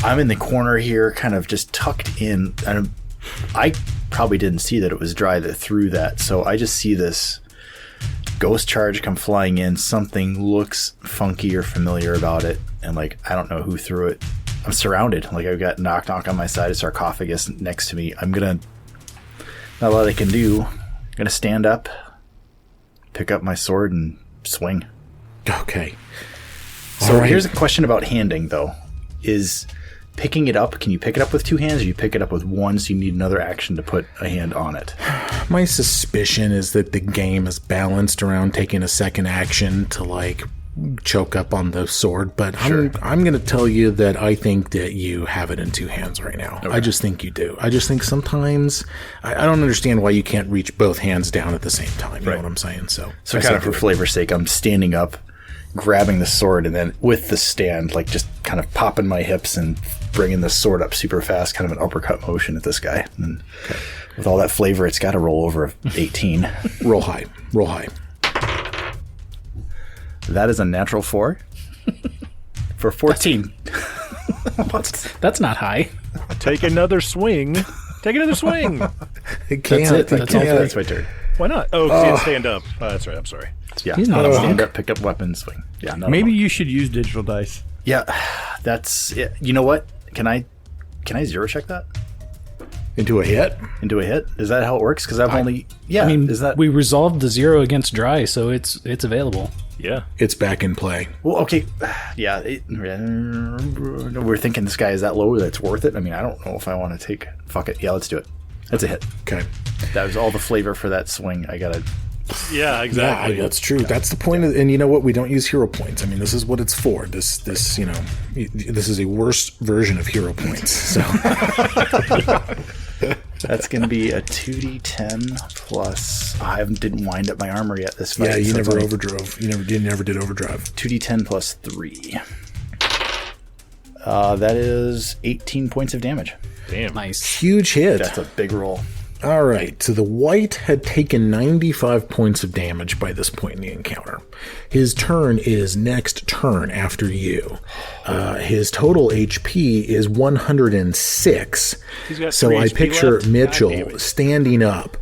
I'm in the corner here, kind of just tucked in. And I probably didn't see that it was dry that threw that. So I just see this ghost charge come flying in. Something looks funky or familiar about it. And I don't know who threw it. I'm surrounded. I've got knock on my side, a sarcophagus next to me. Not a lot I can do. I'm going to stand up pick up my sword and swing. Okay. So here's a question about handing, though. Is picking it up, can you pick it up with two hands, or you pick it up with one, so you need another action to put a hand on it? My suspicion is that the game is balanced around taking a second action to, like, choke up on the sword, but I'm going to tell you that I think that you have it in two hands right now. Okay. I just think you do. I just think sometimes I don't understand why you can't reach both hands down at the same time. You know what I'm saying? So kind of for flavor's sake, I'm standing up, grabbing the sword, and then with the stand, like just kind of popping my hips and bringing the sword up super fast, kind of an uppercut motion at this guy. And with all that flavor, it's got to roll over 18. Roll high. Roll high. That is a natural 4 for 14. That's not high. Take another swing. Take another swing. That's it. That's my turn. Why not? Oh, can't stand up. That's right. I'm sorry. Yeah, he's not stand up, pick up weapon, swing. Yeah, maybe you should use digital dice. Yeah, that's it. You know what? Can I zero check that Into a hit? into a hit? Is that how it works? Because I've only I mean, is that we resolved the 0 against dry, so it's available. Yeah. It's back in play. well? Okay, yeah. We're thinking this guy is that low that it's worth it. I mean, I don't know if I want to take. Fuck it. Yeah, let's do it. That's a hit. Okay. That was all the flavor for that swing. I gotta. Yeah, exactly. Yeah, that's true. That's the point. And you know what? We don't use hero points. I mean, this is what it's for. This is a worse version of hero points. So That's going to be a 2d10 plus. I didn't wind up my armor yet this fight. yeah, you so never it's only overdrove. You never did overdrive. 2d10 plus 3. That is 18 points of damage. Damn. Nice. Huge hit. That's a big roll. All right, so the white had taken 95 points of damage by this point in the encounter. His turn is next turn after you. His total HP is 106. He's got So 3 I HP picture left? God damn Mitchell it. standing up,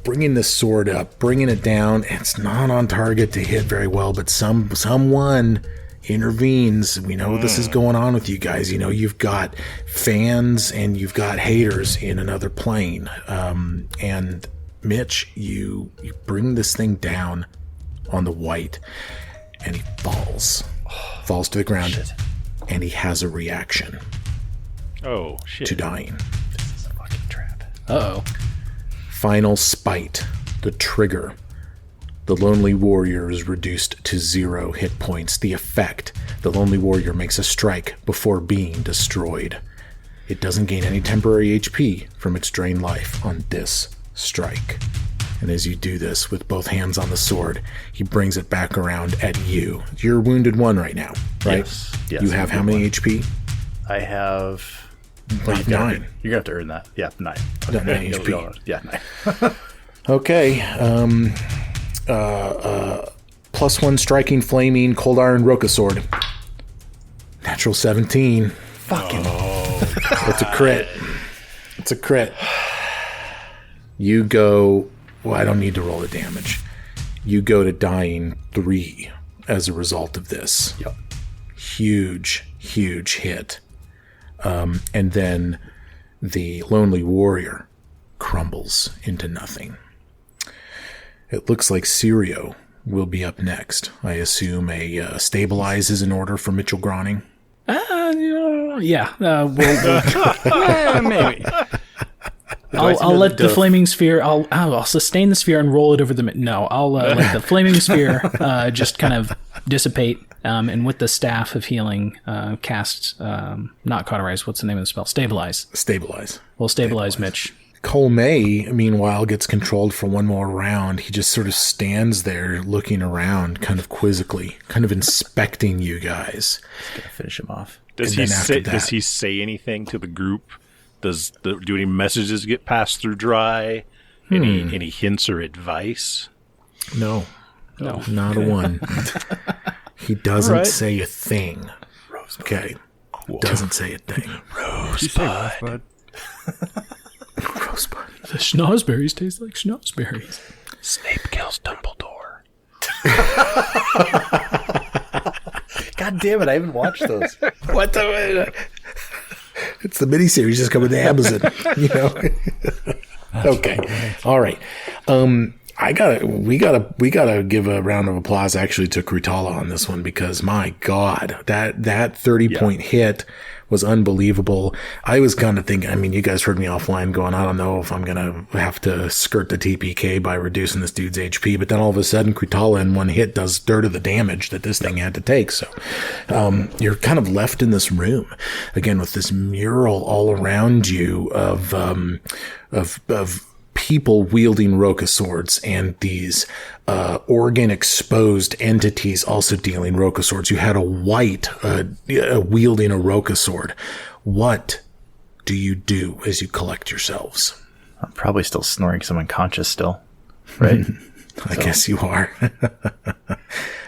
bringing the sword up, bringing it down. It's not on target to hit very well, but someone intervenes. We know this is going on with you guys. You've got fans and you've got haters in another plane. And Mitch, you bring this thing down on the white, and he falls to the ground, and he has a reaction Oh, shit. to dying. This is a fucking trap. Uh-oh. Final Spite, the trigger. The Lonely Warrior is reduced to 0 hit points. The effect, the Lonely Warrior makes a strike before being destroyed. It doesn't gain any temporary HP from its drained life on this strike. And as you do this with both hands on the sword, he brings it back around at you. You're wounded 1 right now, right? Yes, You have how many HP? I have. Like 9. You're going to have to earn that. Yeah, 9. 9 HP. Yeah, 9. Okay. +1 striking, flaming, cold iron, Roka sword. Natural 17. Fucking. It's a crit. It's a crit. You go. Well, I don't need to roll the damage. You go to dying 3 as a result of this. Yep. Huge hit. And then the Lonely Warrior crumbles into nothing. It looks like Sirio will be up next. I assume a stabilize is in order for Mitchell Groning. Yeah. Maybe. I'll let the flaming sphere. I'll sustain the sphere and roll it over the. No, I'll let the flaming sphere just kind of dissipate. And with the staff of healing, cast not cauterize. What's the name of the spell? Stabilize. Stabilize. We'll stabilize Mitch. Cole May, meanwhile, gets controlled for one more round. He just sort of stands there looking around, kind of quizzically, kind of inspecting you guys. Just gonna finish him off. Does he say anything to the group? Do any messages get passed through dry? Any hints or advice? No, not a one. He doesn't say a thing. Rosebud. Okay, doesn't say a thing. Rosebud. Rosebud. The schnozberries taste like schnozberries. Snape kills Dumbledore. God damn it! I haven't watched those. What the? It's the miniseries just coming to Amazon. Okay. All right. we gotta give a round of applause actually to Krutala on this one, because my God, that 30-point hit was unbelievable. I was kind of thinking, I mean, you guys heard me offline going, I don't know if I'm going to have to skirt the TPK by reducing this dude's HP, but then all of a sudden Krutala in one hit does third of the damage that this thing had to take. So, you're kind of left in this room again with this mural all around you of people wielding Roka swords and these organ exposed entities also dealing Roka swords. You had a white wielding a Roka sword. What do you do as you collect yourselves? I'm probably still snoring because I'm unconscious still, right? I guess you are.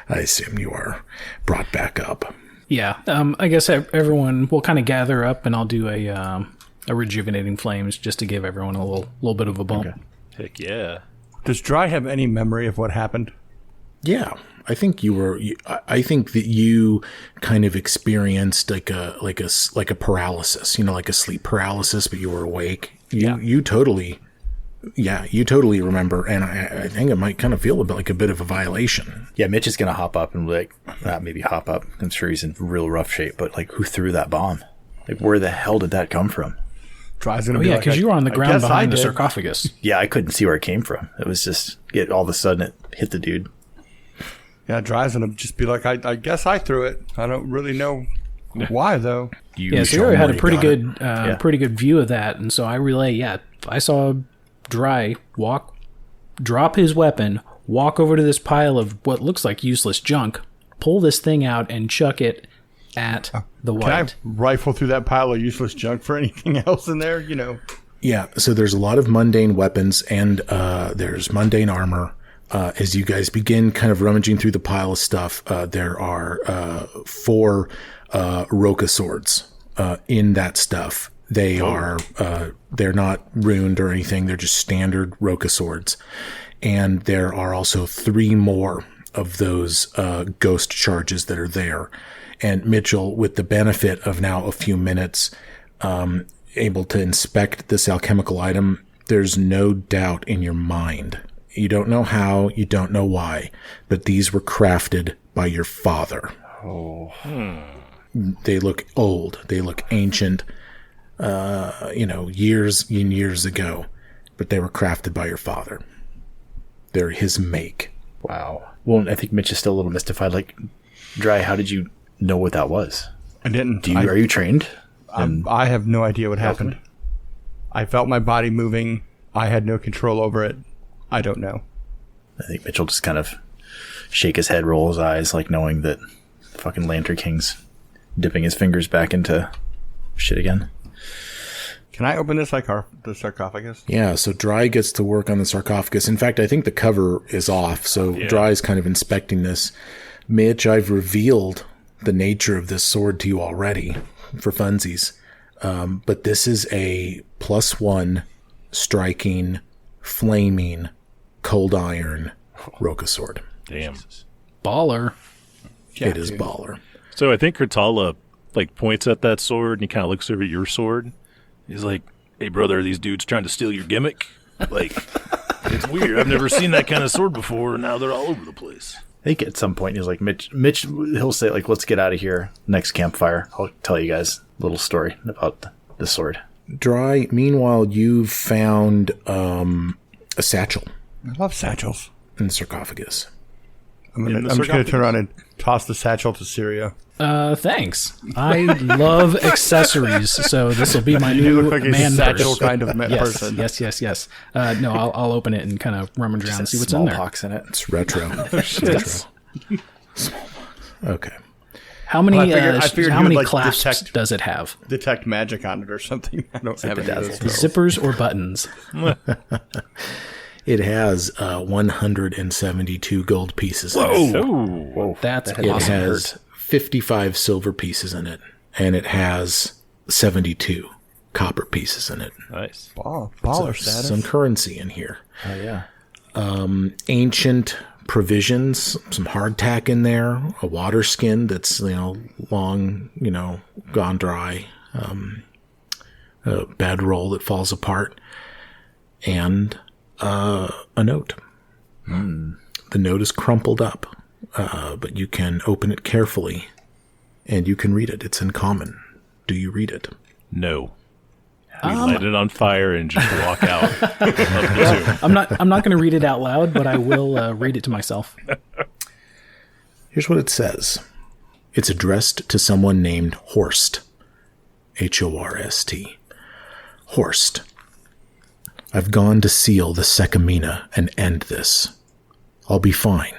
I assume you are brought back up. Yeah, I guess everyone will kind of gather up, and I'll do a rejuvenating flames just to give everyone a little bit of a bump. Okay. Heck yeah. Does Dry have any memory of what happened? Yeah, I think I think that you kind of experienced like a paralysis, like a sleep paralysis, but you were awake. You totally remember, and I think it might kind of feel like a bit of a violation. Yeah, Mitch is gonna hop up and not maybe hop up. I'm sure he's in real rough shape, but like, who threw that bomb? Like, where the hell did that come from? Dry's gonna be like, because you were on the ground behind the sarcophagus. Yeah, I couldn't see where it came from. It was just all of a sudden it hit the dude. Yeah, Dry's gonna just be like, I guess I threw it. I don't really know why though. So you already had a pretty good view of that, and so I relay. Yeah, I saw Dry drop his weapon, walk over to this pile of what looks like useless junk, pull this thing out, and chuck it at the white. Can I rifle through that pile of useless junk for anything else in there? Yeah, so there's a lot of mundane weapons and there's mundane armor. As you guys begin kind of rummaging through the pile of stuff, there are 4 Roka swords in that stuff. They are they're not ruined or anything. They're just standard Roka swords. And there are also 3 more of those ghost charges that are there. And Mitchell, with the benefit of now a few minutes, able to inspect this alchemical item, there's no doubt in your mind. You don't know how, you don't know why, but these were crafted by your father. Oh. They look old. They look ancient, years and years ago, but they were crafted by your father. They're his make. Wow. Well, I think Mitch is still a little mystified. Like, Dry, how did you know what that was? I didn't. Are you trained? I have no idea what happened. I felt my body moving. I had no control over it. I don't know. I think Mitch will just kind of shake his head, roll his eyes, like knowing that the fucking Lantern King's dipping his fingers back into shit again. Can I open the sarcophagus? Yeah, so Dry gets to work on the sarcophagus. In fact, I think the cover is off, so Dry's kind of inspecting this. Mitch, I've revealed the nature of this sword to you already for funsies. But this is a +1 striking, flaming, cold iron Roka sword. Damn. Baller. Yeah, it is baller. So I think Krutala points at that sword and he kind of looks over at your sword. He's like, "Hey brother, are these dudes trying to steal your gimmick? It's weird. I've never seen that kind of sword before, and now they're all over the place." I think at some point he's like, Mitch, he'll say, like, "Let's get out of here. Next campfire, I'll tell you guys a little story about the sword." Dry, meanwhile, you've found a satchel. I love satchels. In the sarcophagus. I'm just going to turn around and toss the satchel to Syria. Thanks. I love accessories, so this will be my new look like a man satchel purse. kind of person. Yes. No, I'll open it and kind of rummage around and see what's in there. Smallpox in it. It's retro. Yes. Smallpox. Okay. How many I figured how you would, many clasps detect does it have? Magic on it or something. I don't have any of those. Zippers or buttons? It has 172 gold pieces in it. Whoa. That's It awesome. has 55 silver pieces in it, and it has 72 copper pieces in it. Nice. Oh, baller status. Some currency in here. Oh, yeah. Ancient provisions, some hardtack in there, a water skin that's, long, gone dry, a bedroll that falls apart, and a note. The note is crumpled up, but you can open it carefully, and you can read it. It's in common. Do you read it? No. We light it on fire and just walk out of the tomb. I'm not going to read it out loud, but I will read it to myself. Here's what it says. It's addressed to someone named Horst. Horst. Horst. I've gone to seal the Sekamina and end this. I'll be fine.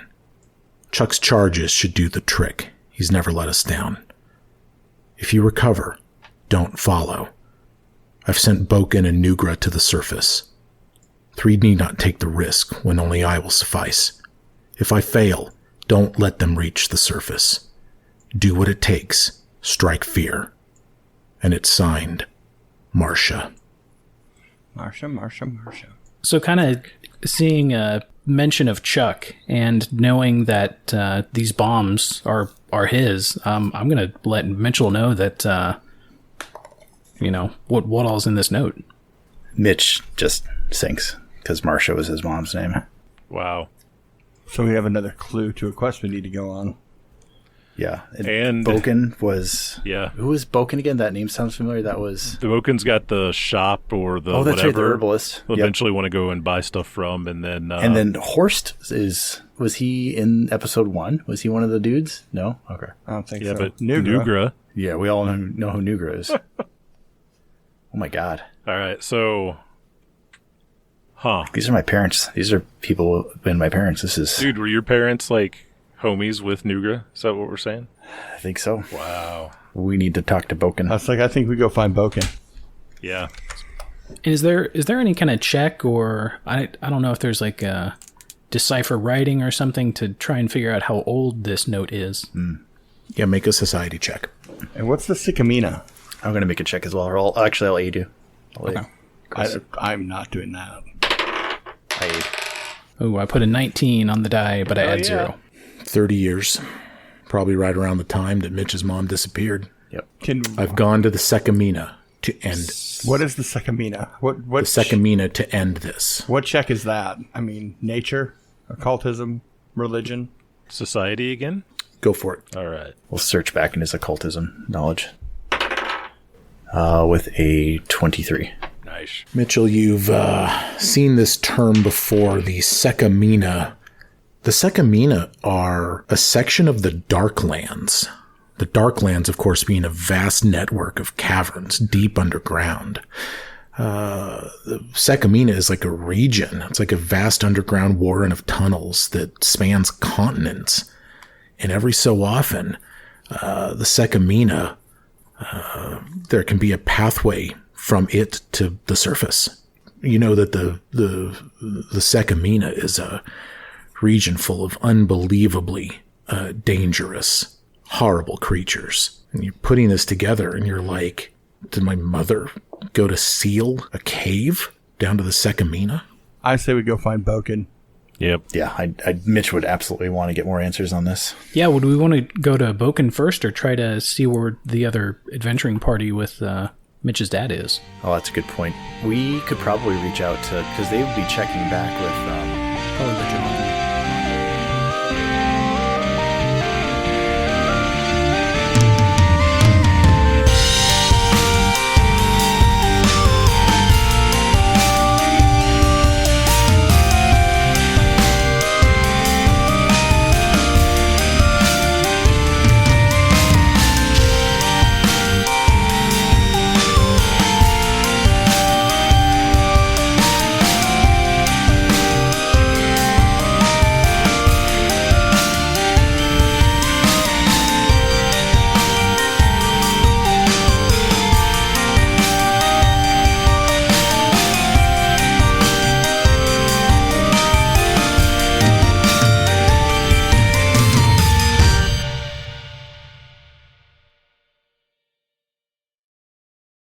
Chuck's charges should do the trick. He's never let us down. If you recover, don't follow. I've sent Boken and Nugra to the surface. 3 need not take the risk when only I will suffice. If I fail, don't let them reach the surface. Do what it takes. Strike fear. And it's signed, Marcia. Marcia. So kind of seeing a mention of Chuck and knowing that these bombs are his, I'm going to let Mitchell know that, what all's in this note. Mitch just sinks because Marcia was his mom's name. Wow. So we have another clue to a quest we need to go on. Yeah. And Boken was... Yeah. Who was Boken again? That name sounds familiar. That was... The Boken's got the shop or the that's whatever. right, the herbalist. We'll eventually want to go and buy stuff from, and then... and then Horst was he in episode 1? Was he one of the dudes? No? Okay. I don't think yeah, so. but Nugra. Yeah, we all know who Nugra is. Oh my god. All right, so... Huh. These are my parents. These are people who've been my parents. This is... Dude, were your parents, like, homies with Nugra? Is that what we're saying? I think so. Wow. We need to talk to Boken. I think we go find Boken. Yeah. Is there any kind of check, or I don't know if there's like a decipher writing or something to try and figure out how old this note is? Yeah, make a society check. And what's the Sekamina? I'm going to make a check as well. Or I'll aid you. I'm not doing that. I aid. Oh, I put a 19 on the die, but I add 0. 30 years. Probably right around the time that Mitch's mom disappeared. Yep. I've gone to the Sekamina to end... What is the Sekamina? What the Sekamina to end this. What check is that? I mean, nature, occultism, religion? Society again? Go for it. All right. We'll search back in his occultism knowledge. With a 23. Nice. Mitchell, you've seen this term before, the Sekamina. The Sekamina are a section of the Darklands. The Darklands, of course, being a vast network of caverns deep underground. The Sekamina is like a region. It's like a vast underground warren of tunnels that spans continents. And every so often, the Sekamina, there can be a pathway from it to the surface. You know that the Sekamina is a region full of unbelievably dangerous, horrible creatures. And you're putting this together and you're like, did my mother go to seal a cave down to the Sekamina? I say we go find Boken. Yep. Yeah, Mitch would absolutely want to get more answers on this. Yeah, would we want to go to Boken first or try to see where the other adventuring party with Mitch's dad is? Oh, that's a good point. We could probably reach out to... Because they would be checking back with... Probably the John.